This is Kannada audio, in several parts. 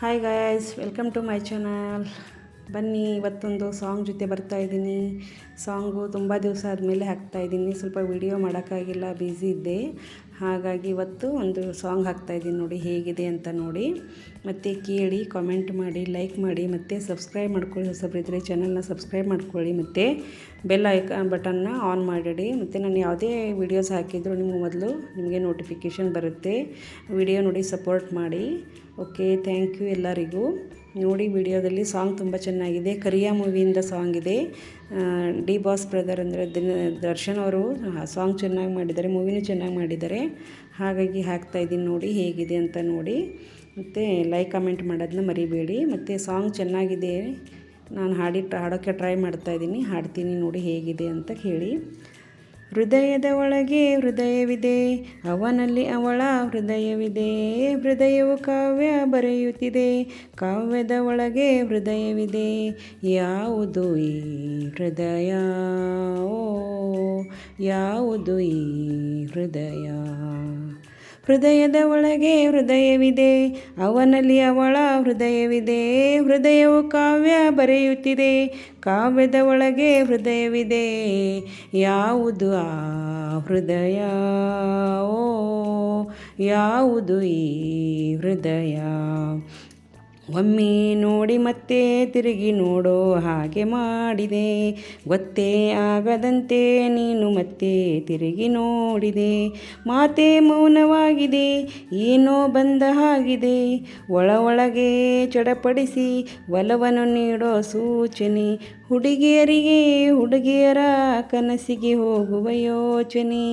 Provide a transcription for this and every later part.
Hi guys, welcome to my channel. ಬನ್ನಿ, ಇವತ್ತೊಂದು ಸಾಂಗ್ ಜೊತೆ ಬರ್ತಾಯಿದ್ದೀನಿ. ಸಾಂಗು ತುಂಬ ದಿವಸ ಆದಮೇಲೆ ಹಾಕ್ತಾಯಿದ್ದೀನಿ. ಸ್ವಲ್ಪ ವಿಡಿಯೋ ಮಾಡೋಕ್ಕಾಗಿಲ್ಲ, ಬ್ಯುಸಿ ಇದ್ದೆ. ಹಾಗಾಗಿ ಇವತ್ತು ಒಂದು ಸಾಂಗ್ ಹಾಕ್ತಾಯಿದ್ದೀನಿ. ನೋಡಿ ಹೇಗಿದೆ ಅಂತ ನೋಡಿ, ಮತ್ತು ಕೇಳಿ, ಕಾಮೆಂಟ್ ಮಾಡಿ, ಲೈಕ್ ಮಾಡಿ, ಮತ್ತು ಸಬ್ಸ್ಕ್ರೈಬ್ ಮಾಡ್ಕೊಳ್ಳಿ. ಹೊಸಬ್ರಿದ್ದರೆ ಚಾನಲ್ನ ಸಬ್ಸ್ಕ್ರೈಬ್ ಮಾಡ್ಕೊಳ್ಳಿ, ಮತ್ತು ಬೆಲ್ ಐಕಾನ್ ಬಟನ್ನ ಆನ್ ಮಾಡಿಡಿ. ಮತ್ತು ನಾನು ಯಾವುದೇ ವೀಡಿಯೋಸ್ ಹಾಕಿದರೂ ನಿಮಗೆ ನೋಟಿಫಿಕೇಷನ್ ಬರುತ್ತೆ. ವಿಡಿಯೋ ನೋಡಿ ಸಪೋರ್ಟ್ ಮಾಡಿ. ಓಕೆ, ಥ್ಯಾಂಕ್ ಯು ಎಲ್ಲರಿಗೂ. ನೋಡಿ, ವಿಡಿಯೋದಲ್ಲಿ ಸಾಂಗ್ ತುಂಬ ಚೆನ್ನಾಗಿದೆ. ಕರಿಯ ಮೂವಿಯಿಂದ ಸಾಂಗ್ ಇದೆ. ಡಿ ಬಾಸ್ ಬ್ರದರ್ ಅಂದರೆ ದರ್ಶನ್ ಅವರು ಸಾಂಗ್ ಚೆನ್ನಾಗಿ ಮಾಡಿದ್ದಾರೆ, ಮೂವಿನೂ ಚೆನ್ನಾಗಿ ಮಾಡಿದ್ದಾರೆ. ಹಾಗಾಗಿ ಹಾಕ್ತಾಯಿದ್ದೀನಿ. ನೋಡಿ ಹೇಗಿದೆ ಅಂತ ನೋಡಿ, ಮತ್ತು ಲೈಕ್ ಕಮೆಂಟ್ ಮಾಡೋದನ್ನ ಮರಿಬೇಡಿ. ಮತ್ತು ಸಾಂಗ್ ಚೆನ್ನಾಗಿದೆ. ನಾನು ಹಾಡೋಕ್ಕೆ ಟ್ರೈ ಮಾಡ್ತಾಯಿದ್ದೀನಿ, ಹಾಡ್ತೀನಿ. ನೋಡಿ ಹೇಗಿದೆ ಅಂತ ಕೇಳಿ. ಹೃದಯದ ಒಳಗೆ ಹೃದಯವಿದೆ, ಅವನಲ್ಲಿ ಅವಳ ಹೃದಯವಿದೆ. ಹೃದಯವು ಕಾವ್ಯ ಬರೆಯುತ್ತಿದೆ, ಕಾವ್ಯದ ಒಳಗೆ ಹೃದಯವಿದೆ. ಯಾವುದು ಈ ಹೃದಯ? ಓ, ಯಾವುದು ಈ ಹೃದಯ? ಹೃದಯದ ಒಳಗೆ ಹೃದಯವಿದೆ, ಅವನಲ್ಲಿ ಅವಳ ಹೃದಯವಿದೆ. ಹೃದಯವು ಕಾವ್ಯ ಬರೆಯುತ್ತಿದೆ, ಕಾವ್ಯದ ಒಳಗೆ ಹೃದಯವಿದೆ. ಯಾವುದು ಆ ಹೃದಯ? ಓ, ಯಾವುದು ಈ ಹೃದಯ? ಒಮ್ಮೆ ನೋಡಿ ಮತ್ತೆ ತಿರುಗಿ ನೋಡೋ ಹಾಗೆ ಮಾಡಿದೆ, ಗೊತ್ತೇ ಆಗದಂತೆ ನೀನು ಮತ್ತೆ ತಿರುಗಿ ನೋಡಿದೆ. ಮಾತೆ ಮೌನವಾಗಿದೆ, ಏನೋ ಬಂದ ಹಾಗಿದೆ. ಒಳಗೆ ಚಡಪಡಿಸಿ ಒಲವನ್ನು ನೀಡೋ ಸೂಚನೆ. ಹುಡುಗಿಯರಿಗೆ ಹುಡುಗಿಯರ ಕನಸಿಗೆ ಹೋಗುವ ಯೋಚನೆ.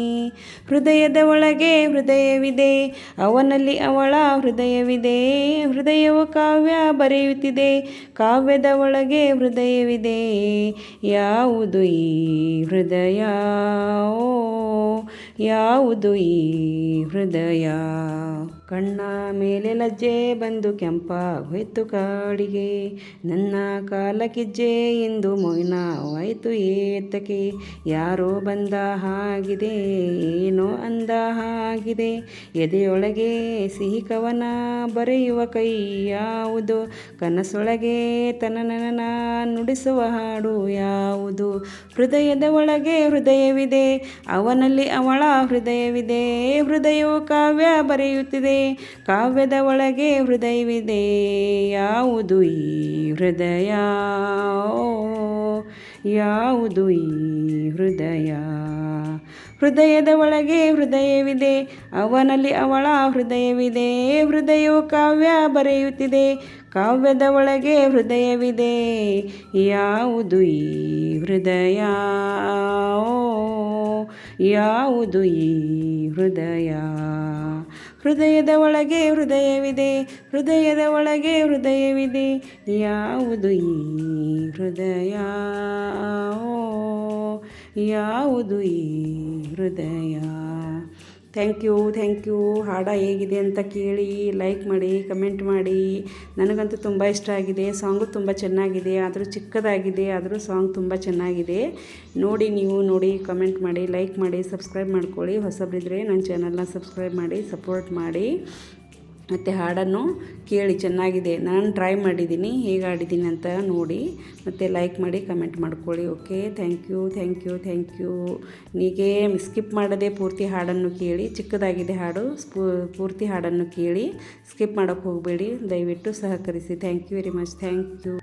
ಹೃದಯದ ಒಳಗೆ ಹೃದಯವಿದೆ, ಅವನಲ್ಲಿ ಅವಳ ಹೃದಯವಿದೆ. ಹೃದಯವು ಕಾವ್ಯ ಬರೆಯುತ್ತಿದೆ, ಕಾವ್ಯದ ಒಳಗೆ ಹೃದಯವಿದೆ. ಯಾವುದು ಈ ಹೃದಯ? ಓ, ಯಾವುದು ಈ ಹೃದಯ? ಕಣ್ಣ ಮೇಲೆ ಲಜ್ಜೆ ಬಂದು ಕೆಂಪಾಗೋಯ್ತು ಕಾಡಿಗೆ, ನನ್ನ ಕಾಲಕ್ಕಿಜ್ಜೆ ಎಂದು ಮೌನವಾಯಿತು ಏತಕ್ಕೆ. ಯಾರೋ ಬಂದ ಹಾಗಿದೆ, ಏನೋ ಅಂದ ಹಾಗಿದೆ. ಎದೆಯೊಳಗೆ ಸಿಹಿ ಕವನ ಬರೆಯುವ ಕೈ ಯಾವುದು? ಕನಸೊಳಗೆ ತನನನ ನುಡಿಸುವ ಹಾಡು ಯಾವುದು? ಹೃದಯದ ಒಳಗೆ ಹೃದಯವಿದೆ, ಅವನಲ್ಲಿ ಅವಳ ಹೃದಯವಿದೆ. ಹೃದಯವು ಕಾವ್ಯ ಬರೆಯುತ್ತಿದೆ, ಕಾವ್ಯದ ಒಳಗೆ ಹೃದಯವಿದೆ. ಯಾವುದು ಈ ಹೃದಯ? ಓ, ಯಾವುದು ಈ ಹೃದಯ? ಹೃದಯದ ಒಳಗೆ ಹೃದಯವಿದೆ, ಅವನಲ್ಲಿ ಅವಳ ಹೃದಯವಿದೆ. ಹೃದಯವು ಕಾವ್ಯ ಬರೆಯುತ್ತಿದೆ, ಕಾವ್ಯದ ಒಳಗೆ ಹೃದಯವಿದೆ. ಯಾವುದು ಈ ಹೃದಯ? ಓ, ಯಾವುದು ಈ ಹೃದಯ? ಹೃದಯದ ಒಳಗೆ ಹೃದಯವಿದೆ, ಹೃದಯದ ಒಳಗೆ ಹೃದಯವಿದೆ. ಯಾವುದು ಈ ಹೃದಯ? ಓ, ಯಾವುದು ಈ ಹೃದಯ? Thank you. ಹಾಡ ಹೇಗಿದೆ ಅಂತ ಕೇಳಿ, ಲೈಕ್ ಮಾಡಿ, ಕಮೆಂಟ್ ಮಾಡಿ. ನನಗಂತೂ ತುಂಬ ಇಷ್ಟ ಆಗಿದೆ. ಸಾಂಗು ತುಂಬ ಚೆನ್ನಾಗಿದೆ, ಆದರೂ ಚಿಕ್ಕದಾಗಿದೆ, ಆದರೂ ಸಾಂಗ್ ತುಂಬ ಚೆನ್ನಾಗಿದೆ. ನೋಡಿ, ನೀವು ನೋಡಿ, ಕಮೆಂಟ್ ಮಾಡಿ, ಲೈಕ್ ಮಾಡಿ, ಸಬ್ಸ್ಕ್ರೈಬ್ ಮಾಡ್ಕೊಳ್ಳಿ. ಹೊಸಬ್ರಿದ್ದರೆ ನನ್ನ ಚಾನಲ್ನ ಸಬ್ಸ್ಕ್ರೈಬ್ ಮಾಡಿ, ಸಪೋರ್ಟ್ ಮಾಡಿ. ಮತ್ತು ಹಾಡನ್ನು ಕೇಳಿ, ಚೆನ್ನಾಗಿದೆ. ನಾನು ಟ್ರೈ ಮಾಡಿದ್ದೀನಿ, ಹೇಗೆ ಹಾಡಿದ್ದೀನಿ ಅಂತ ನೋಡಿ. ಮತ್ತು ಲೈಕ್ ಮಾಡಿ, ಕಮೆಂಟ್ ಮಾಡ್ಕೊಳ್ಳಿ. Okay, thank you. ನೀಗೆ ಸ್ಕಿಪ್ ಮಾಡದೆ ಪೂರ್ತಿ ಹಾಡನ್ನು ಕೇಳಿ. ಚಿಕ್ಕದಾಗಿದೆ ಹಾಡು, ಪೂರ್ತಿ ಹಾಡನ್ನು ಕೇಳಿ. ಸ್ಕಿಪ್ ಮಾಡೋಕ್ಕೆ ಹೋಗಬೇಡಿ, ದಯವಿಟ್ಟು ಸಹಕರಿಸಿ. Thank you very much. Thank you.